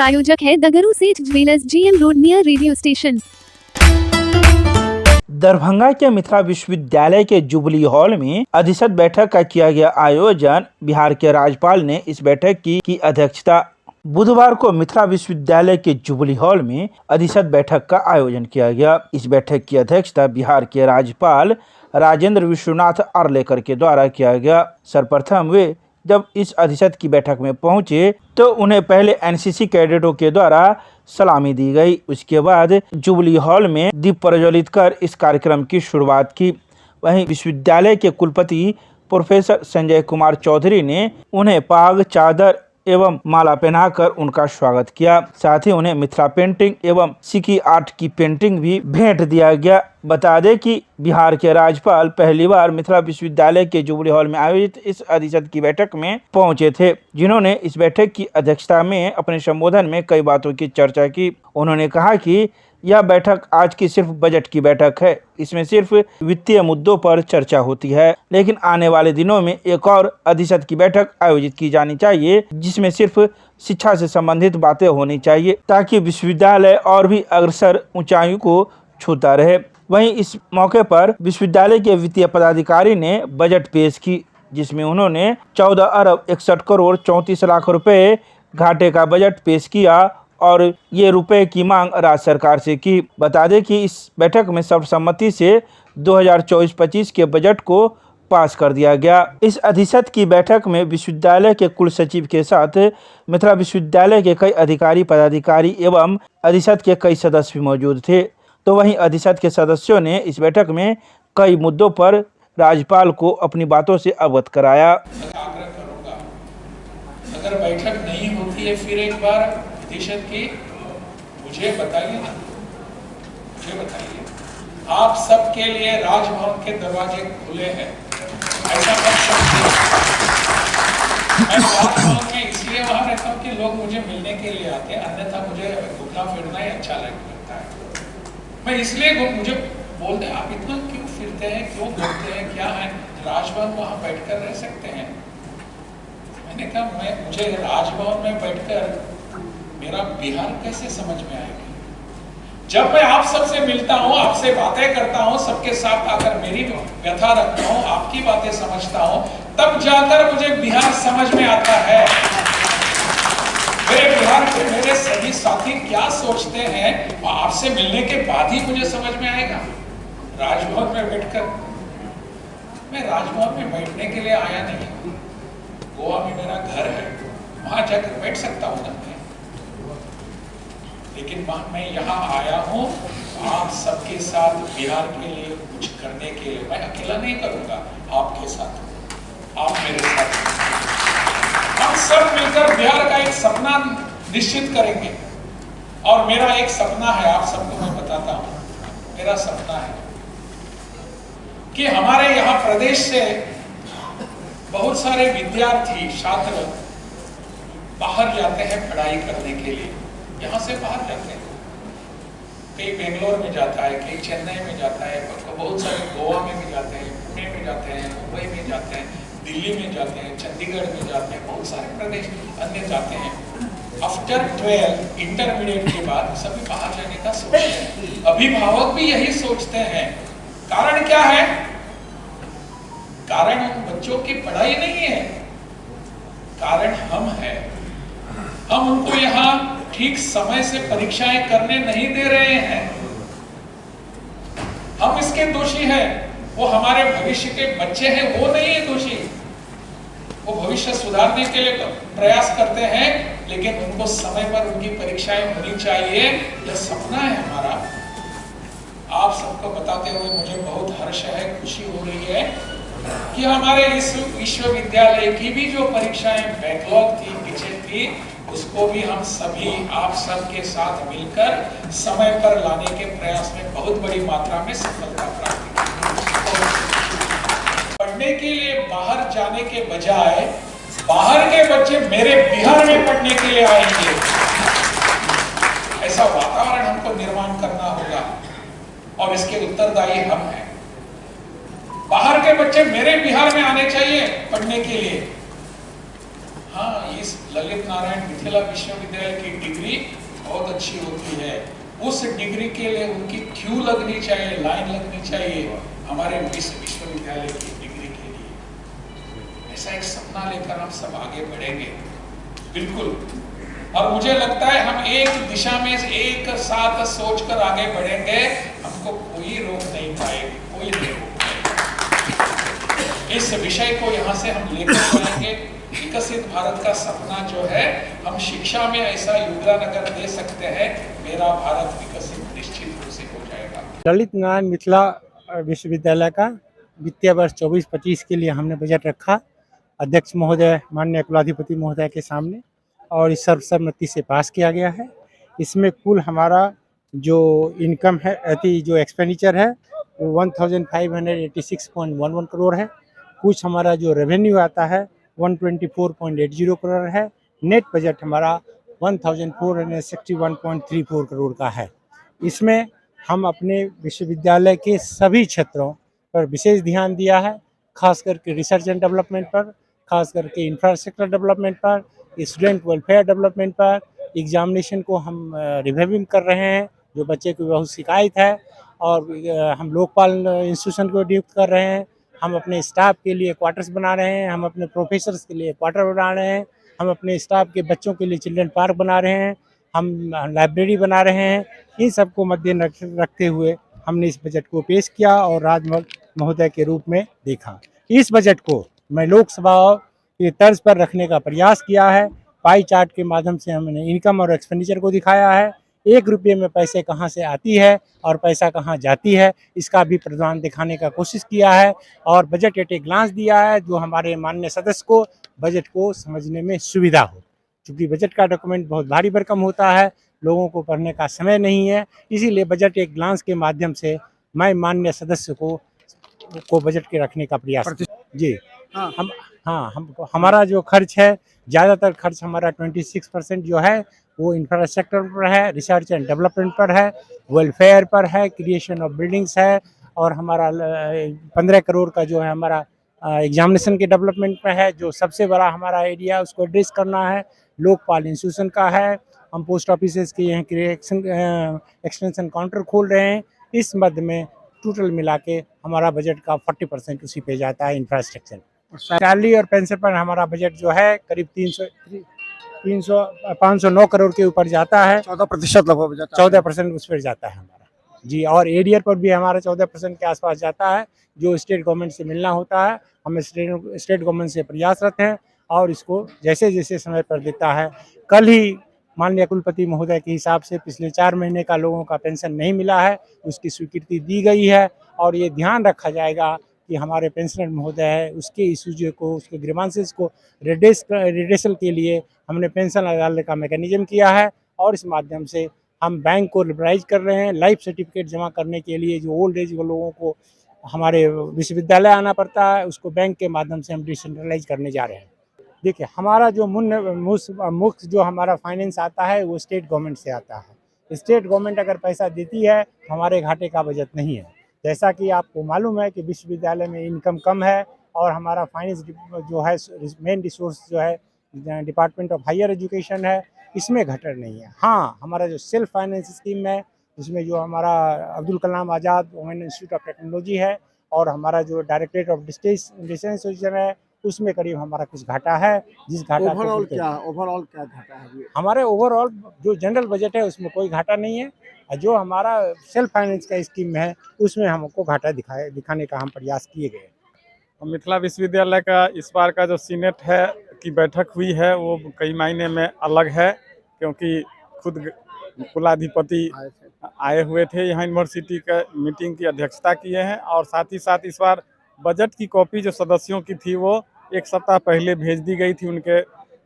प्रायोजक है दगरू सेठ jewellers, GM road near radio station. Darbhanga के मिथिला विश्वविद्यालय के जुबली हॉल में अधिशत बैठक का किया गया आयोजन। बिहार के राज्यपाल ने इस बैठक की अध्यक्षता। बुधवार को मिथिला विश्वविद्यालय के जुबली हॉल में अधिशत बैठक का आयोजन किया गया। इस बैठक की अध्यक्षता बिहार के राज्यपाल राजेंद्र विश्वनाथ आर्लेकर के द्वारा किया गया। सर्वप्रथम वे जब इस अधिशत की बैठक में पहुंचे तो उन्हें पहले एनसीसी कैडेटों के द्वारा सलामी दी गई। उसके बाद जुबली हॉल में दीप प्रज्वलित कर इस कार्यक्रम की शुरुआत की। वहीं विश्वविद्यालय के कुलपति प्रोफेसर संजय कुमार चौधरी ने उन्हें पाग, चादर एवं माला पहनाकर उनका स्वागत किया। साथ ही उन्हें मिथिला पेंटिंग एवं सिक्की आर्ट की पेंटिंग भी भेंट दिया गया। बता दें कि बिहार के राज्यपाल पहली बार मिथिला विश्वविद्यालय के जुबली हॉल में आयोजित इस अधिशत की बैठक में पहुंचे थे, जिन्होंने इस बैठक की अध्यक्षता में अपने संबोधन में कई बातों की चर्चा की। उन्होंने कहा कि यह बैठक आज की सिर्फ बजट की बैठक है। इसमें सिर्फ वित्तीय मुद्दों पर चर्चा होती है, लेकिन आने वाले दिनों में एक और अधिशत की बैठक आयोजित की जानी चाहिए, जिसमें सिर्फ शिक्षा से संबंधित बातें होनी चाहिए, ताकि विश्वविद्यालय और भी अग्रसर ऊंचाइयों को छूता रहे। वहीं इस मौके पर विश्वविद्यालय के वित्तीय पदाधिकारी ने बजट पेश की, जिसमें उन्होंने 14 अरब 61 करोड़ 34 लाख रुपए घाटे का बजट पेश किया और ये रुपए की मांग राज्य सरकार से की। बता दें कि इस बैठक में सर्वसम्मति से 2024-25 के बजट को पास कर दिया गया। इस अधिशत की बैठक में विश्वविद्यालय के कुल सचिव के साथ मिथिला विश्वविद्यालय के कई अधिकारी, पदाधिकारी एवं अधिशत के कई सदस्य भी मौजूद थे। तो वहीं अधिशत के सदस्यों ने इस बैठक में कई मुद्दों पर राज्यपाल को अपनी बातों से अवगत कराया। आग्रह करूंगा, अगर बैठक नहीं होती है फिर एक बार अधिशत की मुझे बताइए ना, मुझे बताइए। आप सबके लिए राजभवन के दरवाजे खुले हैं, ऐसा मत समझिए। मैं राजभवन में इसलिए वहां रहता हूँ कि लोग मुझे मिलने के लिए आते हैं, अन्यथा मुझे घूमना फिरना ही अच्छा लगता है। मैं इसलिए मुझे बोलते हैं आप इतना क्यों फिरते हैं, क्यों घूमते हैं, क्या है? राजभवन वहां बैठकर रह सकते हैं। मैंने कहा मुझे राजभवन में बैठकर मेरा बिहार कैसे समझ में आएगा? जब मैं आप सबसे मिलता हूं, आपसे बातें करता हूं, सबके साथ आकर मेरी व्यथा रखता हूं, आपकी बातें समझता हूं, तब जाकर मुझे बिहार समझ में आता है। मेरे बिहार के मेरे सभी साथी क्या सोचते हैं आपसे मिलने के बाद ही मुझे समझ में आएगा। राजभवन में बैठकर, मैं राजभवन में बैठने के लिए आया नहीं, गोवा में मेरा घर है, वहां जाकर बैठ सकता हूं ना, लेकिन मैं यहाँ आया हूँ आप सबके साथ बिहार के लिए कुछ करने के लिए। मैं अकेला नहीं करूंगा, आपके साथ, आप मेरे साथ, हम सब मिलकर बिहार का एक सपना निश्चित करेंगे। और मेरा एक सपना है, आप सबको मैं बताता हूँ, मेरा सपना है कि हमारे यहाँ प्रदेश से बहुत सारे विद्यार्थी, छात्र बाहर जाते हैं पढ़ाई करने के लिए, यहाँ से बाहर जाते हैं। कई बेंगलोर में जाता है, कई चेन्नई में जाता है, बहुत सारे गोवा में भी जाते हैं, पुणे में जाते हैं, मुंबई में जाते हैं, दिल्ली में जाते हैं, चंडीगढ़ में जाते हैं, बहुत सारे प्रदेश अन्य जाते हैं। आफ्टर 12 इंटरमीडिएट के बाद सभी बाहर जाने का सोचते हैं। अभिभावक भी यही सोचते हैं। कारण क्या है? कारण उन बच्चों की पढ़ाई नहीं है, कारण हम हैं। हम उनको यहाँ ठीक समय से परीक्षाएं करने नहीं दे रहे हैं। हम इसके दोषी हैं। वो हमारे भविष्य के बच्चे हैं, वो नहीं है दोषी। वो भविष्य सुधारने के लिए प्रयास करते हैं, लेकिन उनको समय पर उनकी परीक्षाएं होनी चाहिए। यह सपना है हमारा। आप सबको बताते हुए मुझे बहुत हर्ष है, खुशी हो रही है कि हमारे इस विश्वविद्यालय की भी जो परीक्षाएं बैकलॉग थी, पीछे थी, उसको भी हम सभी आप सबके साथ मिलकर समय पर लाने के प्रयास में बहुत बड़ी मात्रा में सफलता प्राप्त की। पढ़ने के लिए बाहर जाने के बजाय बाहर के बच्चे मेरे बिहार में पढ़ने के लिए आएंगे, ऐसा वातावरण हमको निर्माण करना होगा और इसके उत्तरदायी हम हैं। बाहर के बच्चे मेरे बिहार में आने चाहिए पढ़ने के लिए। हाँ, इस ललित नारायण मिथिला विश्वविद्यालय की डिग्री बहुत अच्छी होती है, उस डिग्री के लिए उनकी क्यू लगनी चाहिए, लाइन लगनी चाहिए हमारे विश्वविद्यालय की डिग्री के लिए। ऐसा एक सपना लेकर हम सब आगे बढ़ेंगे, बिल्कुल। और मुझे लगता है हम एक दिशा में एक साथ सोचकर आगे बढ़ेंगे, हमको कोई रोक नहीं पाएगी, कोई नहीं रोक पाएगा। इस विषय को यहाँ से हम लेकर चलेंगे। विकसित भारत का सपना जो है, हम शिक्षा में ऐसा योगदान अगर दे सकते हैं, मेरा भारत विकसित निश्चित रूप से हो जाएगा। ललित नारायण मिथिला विश्वविद्यालय का वित्तीय वर्ष 24-25 के लिए हमने बजट रखा अध्यक्ष महोदय माननीय कुलाधिपति महोदय के सामने, और इस सर्वसम्मति से पास किया गया है। इसमें कुल हमारा जो इनकम है, जो एक्सपेंडिचर है वो 1586.11 करोड़ है। कुछ हमारा जो रेवेन्यू आता है 124.80 करोड़ है। नेट बजट हमारा 1461.34 करोड़ का है। इसमें हम अपने विश्वविद्यालय के सभी क्षेत्रों पर विशेष ध्यान दिया है, खास करके रिसर्च एंड डेवलपमेंट पर, खास करके इंफ्रास्ट्रक्चर डेवलपमेंट पर, स्टूडेंट वेलफेयर डेवलपमेंट पर। एग्जामिनेशन को हम रिवाइविंग कर रहे हैं, जो बच्चे को बहुत शिकायत है, और हम लोकपाल इंस्टीट्यूशन को नियुक्त कर रहे हैं। हम अपने स्टाफ के लिए क्वार्टर्स बना रहे हैं, हम अपने प्रोफेसर्स के लिए क्वार्टर बना रहे हैं, हम अपने स्टाफ के बच्चों के लिए चिल्ड्रन पार्क बना रहे हैं, हम लाइब्रेरी बना रहे हैं। इन सबको मद्देनजर रखते हुए हमने इस बजट को पेश किया और राज महोदय के रूप में देखा। इस बजट को मैं लोकसभा के तर्ज पर रखने का प्रयास किया है। पाई चार्ट के माध्यम से हमने इनकम और एक्सपेंडिचर को दिखाया है। 1 रुपये में पैसे कहां से आती है और पैसा कहां जाती है, इसका भी प्रदान दिखाने का कोशिश किया है, और बजट एट ए ग्लांस दिया है, जो हमारे माननीय सदस्य को बजट को समझने में सुविधा हो। क्योंकि बजट का डॉक्यूमेंट बहुत भारी भरकम होता है, लोगों को पढ़ने का समय नहीं है, इसीलिए बजट एक ग्लांस के माध्यम से मैं माननीय सदस्य को बजट के रखने का प्रयास जी। हमारा जो खर्च है, ज़्यादातर खर्च हमारा 26% जो है वो इंफ्रास्ट्रक्चर पर है, रिसर्च एंड डेवलपमेंट पर है, वेलफेयर पर है, क्रिएशन ऑफ बिल्डिंग्स है, और हमारा 15 करोड़ का जो है हमारा एग्जामिनेशन के डेवलपमेंट पर है, जो सबसे बड़ा हमारा एरिया उसको एड्रेस करना है। लोकपाल इंस्टीट्यूशन का है, हम पोस्ट ऑफिस के यहाँ एक्सटेंशन काउंटर खोल रहे हैं। इस मध्य में टोटल मिला के हमारा बजट का 40% उसी पे जाता है इंफ्रास्ट्रक्चर। सैलरी और पेंशन पर हमारा बजट जो है करीब 509 करोड़ के ऊपर जाता है। 14% लगभग जाता है। 14% उस पर जाता है हमारा जी, और एरियर पर भी हमारा 14% के आसपास जाता है, जो स्टेट गवर्नमेंट से मिलना होता है। हम स्टेट गवर्नमेंट से प्रयासरत हैं, और इसको जैसे जैसे समय पर देता है। कल ही माननीय कुलपति महोदय के हिसाब से पिछले 4 महीने का लोगों का पेंशन नहीं मिला है, उसकी स्वीकृति दी गई है, और ये ध्यान रखा जाएगा कि हमारे पेंशनर महोदय है उसके इशूज को, उसके ग्रीवांसेस को रिड्रेसल के लिए हमने पेंशन अदालत का मैकेनिज्म किया है, और इस माध्यम से हम बैंक को लिबरलाइज कर रहे हैं। लाइफ सर्टिफिकेट जमा करने के लिए जो ओल्ड एज लोगों को हमारे विश्वविद्यालय आना पड़ता है, उसको बैंक के माध्यम से हम डिसेंट्रलाइज करने जा रहे हैं। देखिए, हमारा जो मुख्य जो हमारा फाइनेंस आता है वो स्टेट गवर्नमेंट से आता है। स्टेट गवर्नमेंट अगर पैसा देती है, हमारे घाटे का बजट नहीं है। जैसा कि आपको मालूम है कि विश्वविद्यालय में इनकम कम है, और हमारा फाइनेंस जो है मेन रिसोर्स जो है डिपार्टमेंट ऑफ हायर एजुकेशन है, इसमें घटर नहीं है। हाँ, हमारा जो सेल्फ फाइनेंस स्कीम है, जिसमें जो हमारा Abdul Kalam Azad women institute of technology है, और हमारा जो डायरेक्टरेट ऑफ डिस्टेंस है, उसमें करीब हमारा कुछ घाटा है। जिस घाटा ओवरऑल क्या घाटा है? हमारे ओवरऑल जो जनरल बजट है उसमें कोई घाटा नहीं है, और जो हमारा सेल्फ फाइनेंस का स्कीम है उसमें हमको घाटा दिखाने का हम प्रयास किए गए। मिथिला विश्वविद्यालय का इस बार का जो सीनेट है की बैठक हुई है, वो कई मायने में अलग है, क्योंकि खुद कुलाधिपति आए हुए थे यहाँ यूनिवर्सिटी का, मीटिंग की अध्यक्षता किए हैं, और साथ ही साथ इस बार बजट की कॉपी जो सदस्यों की थी वो 1 सप्ताह पहले भेज दी गई थी उनके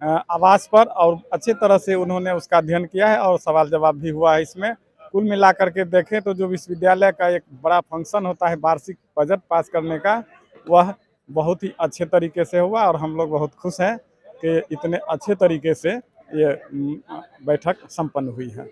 आवास पर, और अच्छे तरह से उन्होंने उसका अध्ययन किया है, और सवाल जवाब भी हुआ है इसमें। कुल मिलाकर के देखें तो जो विश्वविद्यालय का एक बड़ा फंक्शन होता है वार्षिक बजट पास करने का, वह बहुत ही अच्छे तरीके से हुआ, और हम लोग बहुत खुश हैं कि इतने अच्छे तरीके से ये बैठक संपन्न हुई है।